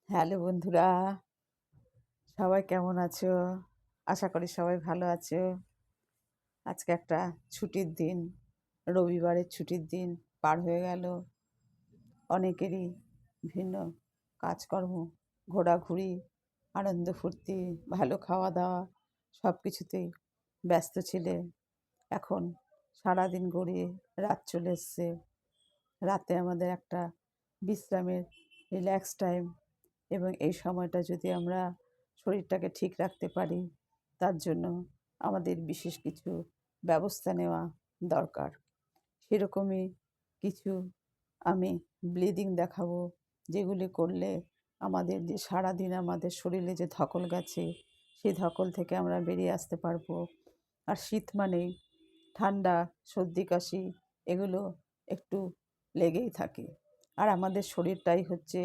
Hello বন্ধুরা, সবাই কেমন আছো? আশা করি সবাই ভালো আছো। আজকে একটা ছুটির দিন, রবিবারের ছুটির দিন পার হয়ে গেল। অনেকেরই ভিন্ন কাজকর্ম, ঘোরাঘুরি, আনন্দ ফুর্তি, ভালো খাওয়া দাওয়া সব কিছুতেই ব্যস্ত ছিলে। এখন সারাদিন গড়িয়ে রাত চলে এসছে। রাতে আমাদের একটা বিশ্রামের রিল্যাক্স টাইম, এবং এই সময়টা যদি আমরা শরীরটাকে ঠিক রাখতে পারি, তার জন্য আমাদের বিশেষ কিছু ব্যবস্থা নেওয়া দরকার। সেরকমই কিছু আমি ব্লিডিং দেখাবো, যেগুলি করলে আমাদের যে সারাদিন আমাদের শরীরে যে ধকল গেছে, সেই ধকল থেকে আমরা বেরিয়ে আসতে পারবো। আর শীত মানেই ঠান্ডা, সর্দি কাশি এগুলো একটু লেগেই থাকে। আর আমাদের শরীরটাই হচ্ছে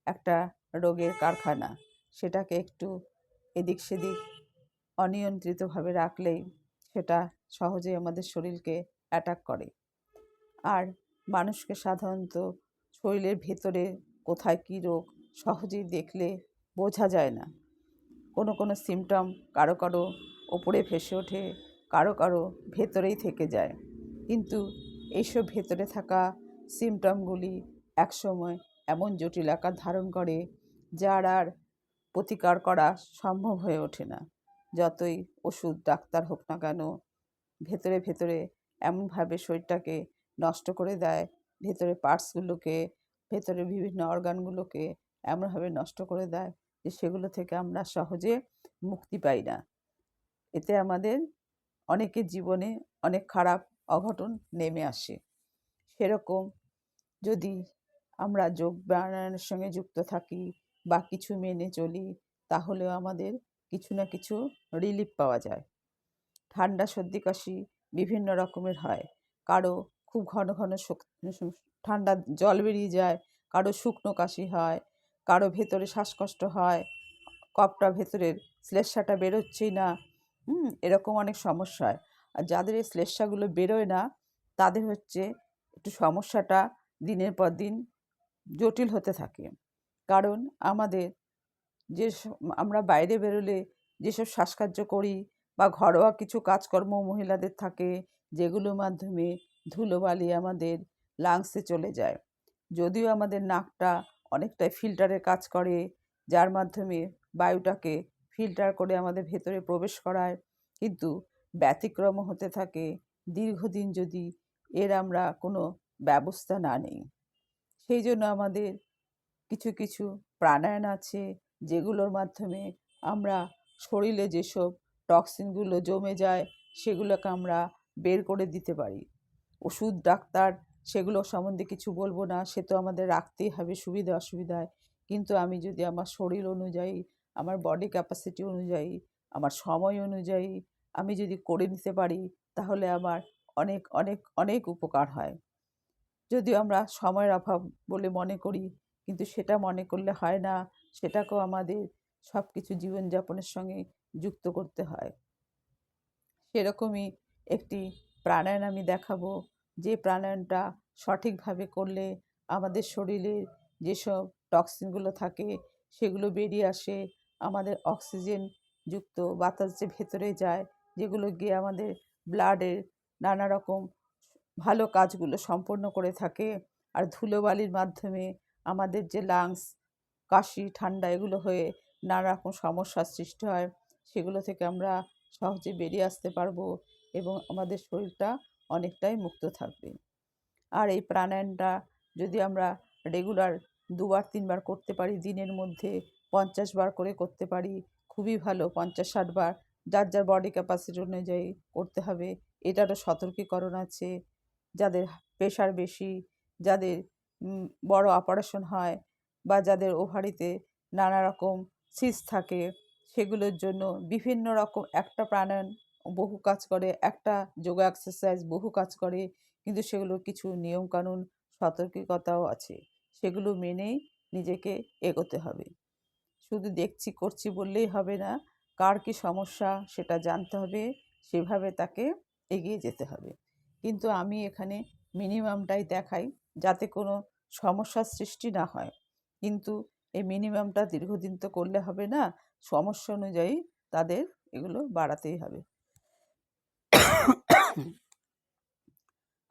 একটা রোগের কারখানা। সেটাকে একটু এদিক সেদিক অনিয়ন্ত্রিতভাবে রাখলেই সেটা সহজেই আমাদের শরীরকে অ্যাটাক করে। আর মানুষকে সাধারণত শরীরের ভেতরে কোথায় কী রোগ সহজেই দেখলে বোঝা যায় না। কোনো কোনো সিমটম কারো কারো ওপরে ভেসে ওঠে, কারো কারো ভেতরেই থেকে যায়। কিন্তু এইসব ভেতরে থাকা সিমটমগুলি একসময় এমন জটিল আকার ধারণ করে যার আর প্রতিকার করা সম্ভব হয়ে ওঠে না। যতই ওষুধ ডাক্তার হোক না কেন, ভেতরে ভেতরে এমনভাবে শরীরটাকে নষ্ট করে দেয়, ভেতরে পার্টসগুলোকে, ভেতরে বিভিন্ন অর্গানগুলোকে এমনভাবে নষ্ট করে দেয় যে সেগুলো থেকে আমরা সহজে মুক্তি পাই না। এতে আমাদের অনেকের জীবনে অনেক খারাপ অঘটন নেমে আসে। সেরকম যদি আমরা যোগ ব্যায়ামের সঙ্গে যুক্ত থাকি বা কিছু মেনে চলি, তাহলেও আমাদের কিছু না কিছু রিলিফ পাওয়া যায়। ঠান্ডা, সর্দি, কাশি বিভিন্ন রকমের হয়। কারো খুব ঘন ঘন ঠান্ডা জল বেরিয়ে যায়, কারো শুকনো কাশি হয়, কারো ভেতরে শ্বাসকষ্ট হয়, কফটা ভেতরের শ্লেষ্মাটা বেরোচ্ছেই না। এরকম অনেক সমস্যা হয়। আর যাদের এই শ্লেষ্মাগুলো বেরোয় না, তাদের হচ্ছে একটু সমস্যাটা দিনের পর দিন জটিল হতে থাকে। কারণ আমাদের যে আমরা বাইরে বেরোলে যেসব শ্বাসকার্য করি বা ঘরোয়া কিছু কাজকর্ম মহিলাদের থাকে, যেগুলোর মাধ্যমে ধুলোবালি আমাদের লাংসে চলে যায়। যদিও আমাদের নাকটা অনেকটাই ফিল্টারের কাজ করে, যার মাধ্যমে বায়ুটাকে ফিল্টার করে আমাদের ভেতরে প্রবেশ করায়, কিন্তু ব্যতিক্রম হতে থাকে দীর্ঘদিন যদি এর আমরা কোনো ব্যবস্থা না নিই। সেই জন্য আমাদের কিছু কিছু প্রাণায়াম আছে, যেগুলোর মাধ্যমে আমরা শরীরে যেসব টক্সিনগুলো জমে যায় সেগুলোকে আমরা বের করে দিতে পারি। ওষুধ ডাক্তার সেগুলো সম্বন্ধে কিছু বলবো না, সে তো আমাদের রাখতেই হবে সুবিধা অসুবিধায়। কিন্তু আমি যদি আমার শরীর অনুযায়ী, আমার বডি ক্যাপাসিটি অনুযায়ী, আমার সময় অনুযায়ী আমি যদি করে নিতে পারি, তাহলে আমার অনেক অনেক অনেক উপকার হয়। যদিও আমরা সময়ের অভাব বলে মনে করি, কিন্তু সেটা মনে করলে হয় না। সেটাকেও আমাদের সব কিছু জীবনযাপনের সঙ্গে যুক্ত করতে হয়। সেরকমই একটি প্রাণায়াম আমি দেখাবো, যে প্রাণায়ামটা সঠিকভাবে করলে আমাদের শরীরের যেসব টক্সিনগুলো থাকে সেগুলো বেরিয়ে আসে। আমাদের অক্সিজেন যুক্ত বাতাস যে ভেতরে যায়, যেগুলো গিয়ে আমাদের ব্লাডের নানা রকম ভালো কাজগুলো সম্পন্ন করে থাকে। আর ধুলোবালির মাধ্যমে আমাদের যে লাংস, কাশি, ঠান্ডা এগুলো হয়ে নানা রকম সমস্যার সৃষ্টি হয়, সেগুলো থেকে আমরা সহজে বেরিয়ে আসতে পারবো এবং আমাদের শরীরটা অনেকটাই মুক্ত থাকবে। আর এই প্রাণায়ামটা যদি আমরা রেগুলার 2-3 বার করতে পারি, দিনের মধ্যে 50 বার করে করতে পারি, খুবই ভালো। 50-60 বার যার যার বডি ক্যাপাসিটি অনুযায়ী করতে হবে। এটারও সতর্কীকরণ আছে। যাদের প্রেশার বেশি, যাদের বড় অপারেশন হয়, বা যাদের ওভারিতে নানা রকম সিস্ট থাকে, সেগুলোর জন্য বিভিন্ন রকম একটা প্রাণায়াম বহু কাজ করে, একটা যোগা এক্সারসাইজ বহু কাজ করে। কিন্তু সেগুলোর কিছু নিয়মকানুন, সতর্কতাও আছে। সেগুলো মেনেই নিজেকে এগোতে হবে। শুধু দেখছি করছি বললেই হবে না, কার কী সমস্যা সেটা জানতে হবে, সেভাবে তাকে এগিয়ে যেতে হবে। কিন্তু আমি এখানে মিনিমামটাই দেখাই, যাতে কোনো সমস্যার সৃষ্টি না হয়। কিন্তু এই মিনিমামটা দীর্ঘদিন তো করলে হবে না, সমস্যা অনুযায়ী তাদের এগুলো বাড়াতেই হবে।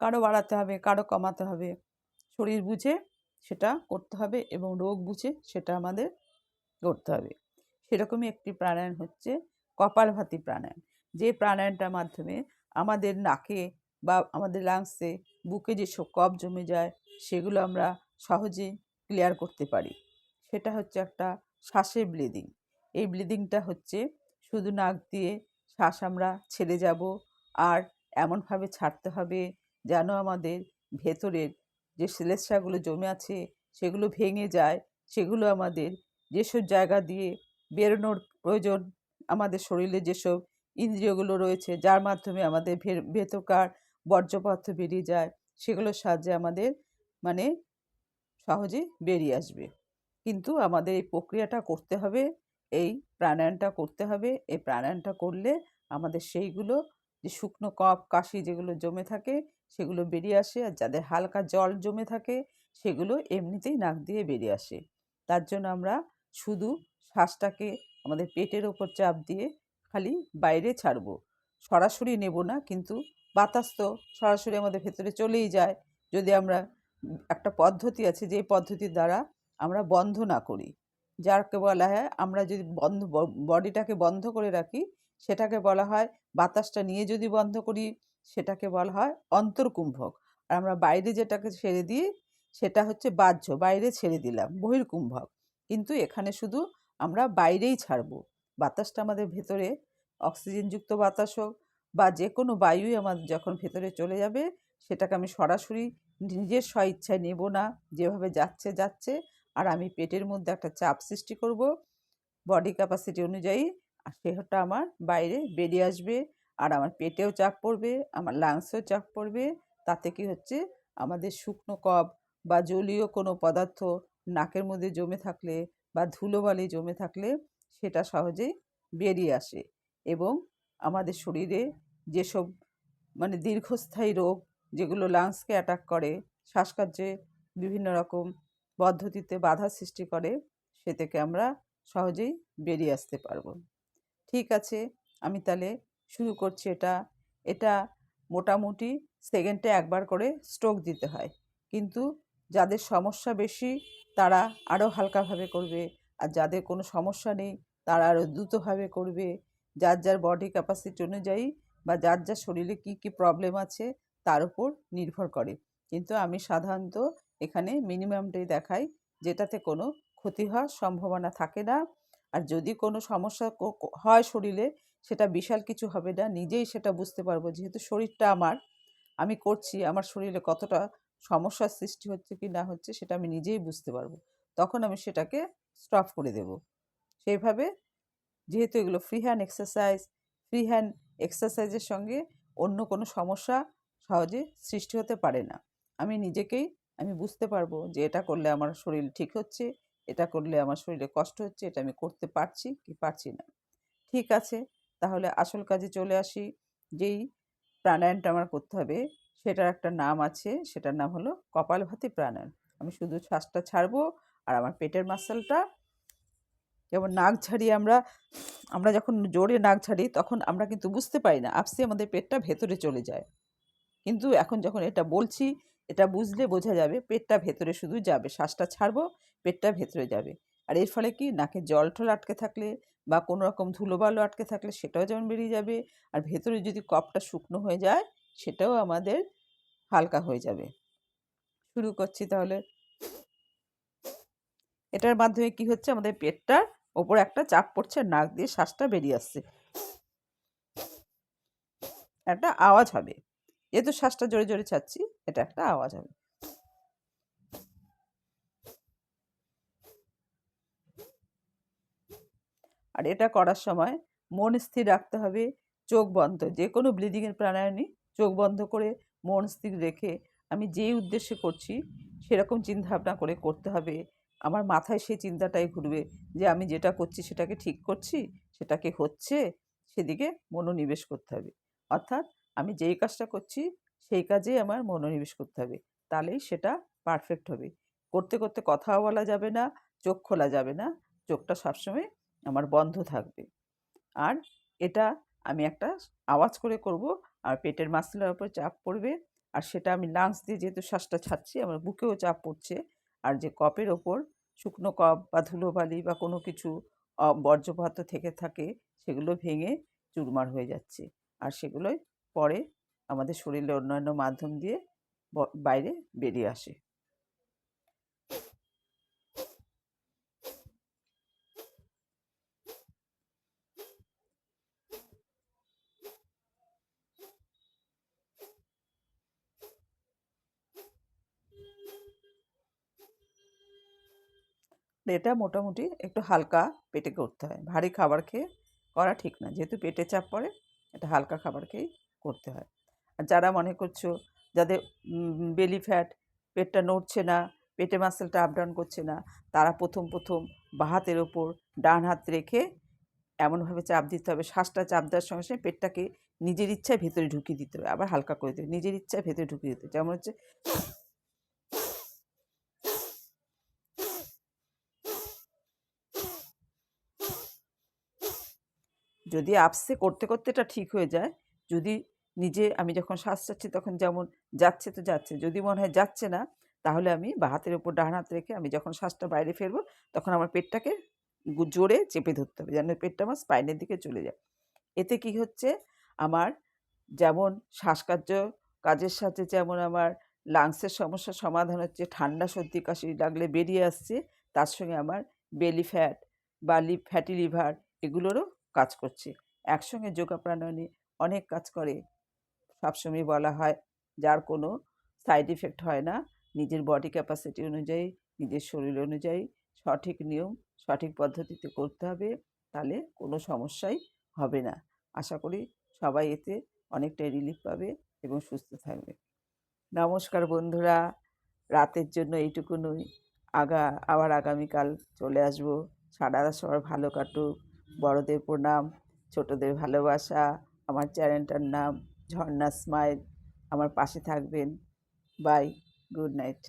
কারো বাড়াতে হবে, কারো কমাতে হবে, শরীর বুঝে সেটা করতে হবে এবং রোগ বুঝে সেটা আমাদের করতে হবে। সেরকমই একটি প্রাণায়াম হচ্ছে কপালভাতি প্রাণায়াম, যে প্রাণায়ামটার মাধ্যমে আমাদের নাকে বা আমাদের লাংসে, বুকে যেসব কফ জমে যায় সেগুলো আমরা সহজে ক্লিয়ার করতে পারি। সেটা হচ্ছে একটা শ্বাসের ব্লিডিং। এই ব্লিডিংটা হচ্ছে শুধু নাক দিয়ে শ্বাস আমরা ছেড়ে যাব, আর এমনভাবে ছাড়তে হবে যেন আমাদের ভেতরের যে শ্লেষ্মাগুলো জমে আছে সেগুলো ভেঙে যায়, সেগুলো আমাদের যেসব জায়গা দিয়ে বেরোনোর প্রয়োজন, আমাদের শরীরে যেসব ইন্দ্রিয়গুলো রয়েছে যার মাধ্যমে আমাদের ভেতরকার বর্জ্য পদার্থ বেরিয়ে যায়, সেগুলোর সাহায্যে আমাদের মানে সহজে বেরিয়ে আসবে। কিন্তু আমাদের এই প্রক্রিয়াটা করতে হবে, এই প্রাণায়ামটা করতে হবে। এই প্রাণায়ামটা করলে আমাদের সেইগুলো যে শুকনো কফ কাশি যেগুলো জমে থাকে সেগুলো বেরিয়ে আসে, আর যাদের হালকা জল জমে থাকে সেগুলো এমনিতেই নাক দিয়ে বেরিয়ে আসে। তার জন্য আমরা শুধু শ্বাসটাকে আমাদের পেটের ওপর চাপ দিয়ে খালি বাইরে ছাড়বো, সরাসরি নেব না, কিন্তু বাতাস তো সরাসরি আমাদের ভেতরে চলেই যায়। যদি আমরা একটা পদ্ধতি আছে যে পদ্ধতির দ্বারা আমরা বন্ধ না করি, যাকে বলা হয়, আমরা যদি বডিটাকে বন্ধ করে রাখি সেটাকে বলা হয়, বাতাসটা নিয়ে যদি বন্ধ করি সেটাকে বলা হয় অন্তর্কুম্ভক। আর আমরা বাইরে যেটাকে ছেড়ে দিই সেটা হচ্ছে বাহ্য, বাইরে ছেড়ে দিলাম, বহির্কুম্ভক। কিন্তু এখানে শুধু আমরা বাইরেই ছাড়বো বাতাসটা। আমাদের ভেতরে অক্সিজেনযুক্ত বাতাস হোক বা যে কোনো বায়ুই আমাদের যখন ভেতরে চলে যাবে সেটাকে আমি সরাসরি নিজের স্বইচ্ছায় নেব না, যেভাবে যাচ্ছে যাচ্ছে। আর আমি পেটের মধ্যে একটা চাপ সৃষ্টি করব বডি ক্যাপাসিটি অনুযায়ী, আর সেটা আমার বাইরে বেরিয়ে আসবে। আর আমার পেটেও চাপ পড়বে, আমার লাংসেও চাপ পড়বে। তাতে কি হচ্ছে, আমাদের শুকনো কফ বা জলীয় কোনো পদার্থ নাকের মধ্যে জমে থাকলে বা ধুলোবালি জমে থাকলে সেটা সহজেই বেরিয়ে আসে। এবং আমাদের শরীরে যেসব দীর্ঘস্থায়ী রোগ যেগুলো লাংসকে অ্যাটাক করে, শ্বাসকার্যে বিভিন্ন রকম পদ্ধতিতে বাধা সৃষ্টি করে, সে থেকে আমরা সহজেই বেরিয়ে আসতে পারবো। ঠিক আছে, আমি তাহলে শুরু করছি। এটা এটা মোটামুটি সেকেন্ডে একবার করে স্ট্রোক দিতে হয়, কিন্তু যাদের সমস্যা বেশি তারা আরও হালকাভাবে করবে, আর যাদের কোনো সমস্যা নেই তারা আরও দ্রুতভাবে করবে। যার যার বডি ক্যাপাসিটি অনুযায়ী বা যার যার শরীরে কী কী প্রবলেম আছে তার উপর নির্ভর করে। কিন্তু আমি সাধারণত এখানে মিনিমামটাই দেখাই, যেটাতে কোনো ক্ষতি হওয়ার সম্ভাবনা থাকে না। আর যদি কোনো সমস্যা হয় শরীরে, সেটা বিশাল কিছু হবে না, নিজেই সেটা বুঝতে পারবো। যেহেতু শরীরটা আমার, আমি করছি, আমার শরীরে কতটা সমস্যার সৃষ্টি হচ্ছে কি না হচ্ছে সেটা আমি নিজেই বুঝতে পারবো। তখন আমি সেটাকে স্টপ করে দেব। সেইভাবে, যেহেতু এগুলো free hand exercise, free hand এক্সারসাইজের সঙ্গে অন্য কোনো সমস্যা সহজে সৃষ্টি হতে পারে না। আমি নিজেকেই আমি বুঝতে পারবো যে এটা করলে আমার শরীর ঠিক হচ্ছে, এটা করলে আমার শরীরে কষ্ট হচ্ছে, এটা আমি করতে পারছি কি পারছি না। ঠিক আছে, তাহলে আসল কাজে চলে আসি। যেই প্রাণায়ামটা আমার করতে হবে সেটার একটা নাম আছে, সেটার নাম হলো কপালভাতি প্রাণায়াম। আমি শুধু শ্বাসটা ছাড়বো, আর আমার পেটের মাসলটা, যেমন নাক ঝাড়িয়ে আমরা আমরা যখন জোরে নাক ঝাড়ি তখন আমরা কিন্তু বুঝতে পারি না, আপসি আমাদের পেটটা ভেতরে চলে যায়। কিন্তু এখন যখন এটা বলছি, এটা বুঝলে বোঝা যাবে পেটটা ভেতরে শুধু যাবে, শ্বাসটা ছাড়বো, পেটটা ভেতরে যাবে। আর এর ফলে কি, নাকে জল টল আটকে থাকলে বা কোনো রকম ধুলোবালো আটকে থাকলে সেটাও যেমন বেরিয়ে যাবে, আর ভেতরে যদি কফটা শুকনো হয়ে যায় সেটাও আমাদের হালকা হয়ে যাবে। শুরু করছি তাহলে। এটার মাধ্যমে কি হচ্ছে, আমাদের পেটটার ওপরে একটা চাপ পড়ছে, নাক দিয়ে শ্বাসটা বেরিয়ে আসছে, একটা আওয়াজ হবে। যেহেতু শ্বাসটা জোরে জোরে ছাড়ছি, এটা একটা আওয়াজ হবে। আর এটা করার সময় মন স্থির রাখতে হবে, চোখ বন্ধ। যে কোনো ব্লিডিংয়ের প্রাণায়ামই চোখ বন্ধ করে মন স্থির রেখে আমি যেই উদ্দেশ্যে করছি সেরকম চিন্তাভাবনা করে করতে হবে। আমার মাথায় সেই চিন্তাটাই ঘুরবে যে আমি যেটা করছি সেটাকে ঠিক করছি, সেটাকে হচ্ছে, সেদিকে মনোনিবেশ করতে হবে। অর্থাৎ আমি যেই কাজটা করছি সেই কাজেই আমার মনোনিবেশ করতে হবে, তাহলেই সেটা পারফেক্ট হবে। করতে করতে কথাও বলা যাবে না, চোখ খোলা যাবে না, চোখটা সবসময় আমার বন্ধ থাকবে। আর এটা আমি একটা আওয়াজ করে করব, আর পেটের মাসলের উপর চাপ পড়বে, আর সেটা আমি লাংস দিয়ে যেহেতু শ্বাসটা ছাড়ছি, আমার বুকেও চাপ পড়ছে, আর যে কপের ওপর শুকনো কপ বা ধুলোবালি বা কোনো কিছু বর্জ্য পদার্থ থেকে থাকে সেগুলো ভেঙে চুরমার হয়ে যাচ্ছে, আর সেগুলোই পরে আমাদের শরীরের অন্যান্য মাধ্যম দিয়ে বাইরে বেরিয়ে আসে। এটা মোটামুটি একটু হালকা পেটে করতে হয়, ভারী খাবার খেয়ে করা ঠিক না, যেহেতু পেটে চাপ পড়ে, এটা হালকা খাবার খেয়েই করতে হয়। আর যারা মনে করছো যাদের বেলি ফ্যাট, পেটটা নড়ছে না, পেটে মাসেলটা আপ ডাউন করছে না, তারা প্রথম প্রথম বাঁ হাতের ওপর ডান হাত রেখে এমনভাবে চাপ দিতে হবে, শ্বাসটা চাপ দেওয়ার সঙ্গে সঙ্গে পেটটাকে নিজের ইচ্ছায় ভেতরে ঢুকিয়ে দিতে হবে, আবার হালকা করে দিতে হবে, নিজের ইচ্ছায় ভেতরে ঢুকিয়ে দিতে হবে। যেমন হচ্ছে যদি আপসে করতে করতে এটা ঠিক হয়ে যায়, যদি নিজে আমি যখন শ্বাস ছাড়ছি তখন যেমন যাচ্ছে তো যাচ্ছে, যদি মনে হয় যাচ্ছে না, তাহলে আমি বাঁ হাতের ওপর ডান হাত রেখে আমি যখন শ্বাসটা বাইরে ফেলবো তখন আমার পেটটাকে জোরে চেপে ধরতে হবে, যেন পেটটা আমার স্পাইনের দিকে চলে যায়। এতে কি হচ্ছে, আমার যেমন শ্বাসকার্য কাজের সাথে যেমন আমার লাংসের সমস্যার সমাধান হচ্ছে, ঠান্ডা সর্দি কাশি লাগলে বেরিয়ে আসছে, তার সঙ্গে আমার বেলি ফ্যাট বা ফ্যাটি লিভার এগুলোরও কাজ করছে। একসঙ্গে যোগা প্রাণায়ামে অনেক কাজ করে, সবসময় বলা হয় যার কোনো সাইড ইফেক্ট হয় না, নিজের বডি ক্যাপাসিটি অনুযায়ী, নিজের শরীর অনুযায়ী সঠিক নিয়ম সঠিক পদ্ধতিতে করতে হবে, তাহলে কোনো সমস্যাই হবে না। আশা করি সবাই এতে অনেকটাই রিলিফ পাবে এবং সুস্থ থাকবে। নমস্কার বন্ধুরা, রাতের জন্য এইটুকুনই। আবার আগামীকাল চলে আসবো। সারা রাত সবার ভালো কাটুক। বড়দের প্রণাম, ছোটদের ভালোবাসা। আমার চ্যানেলটার নাম ঝর্ণা স্মাইল। আমার পাশে থাকবেন। Bye, good night.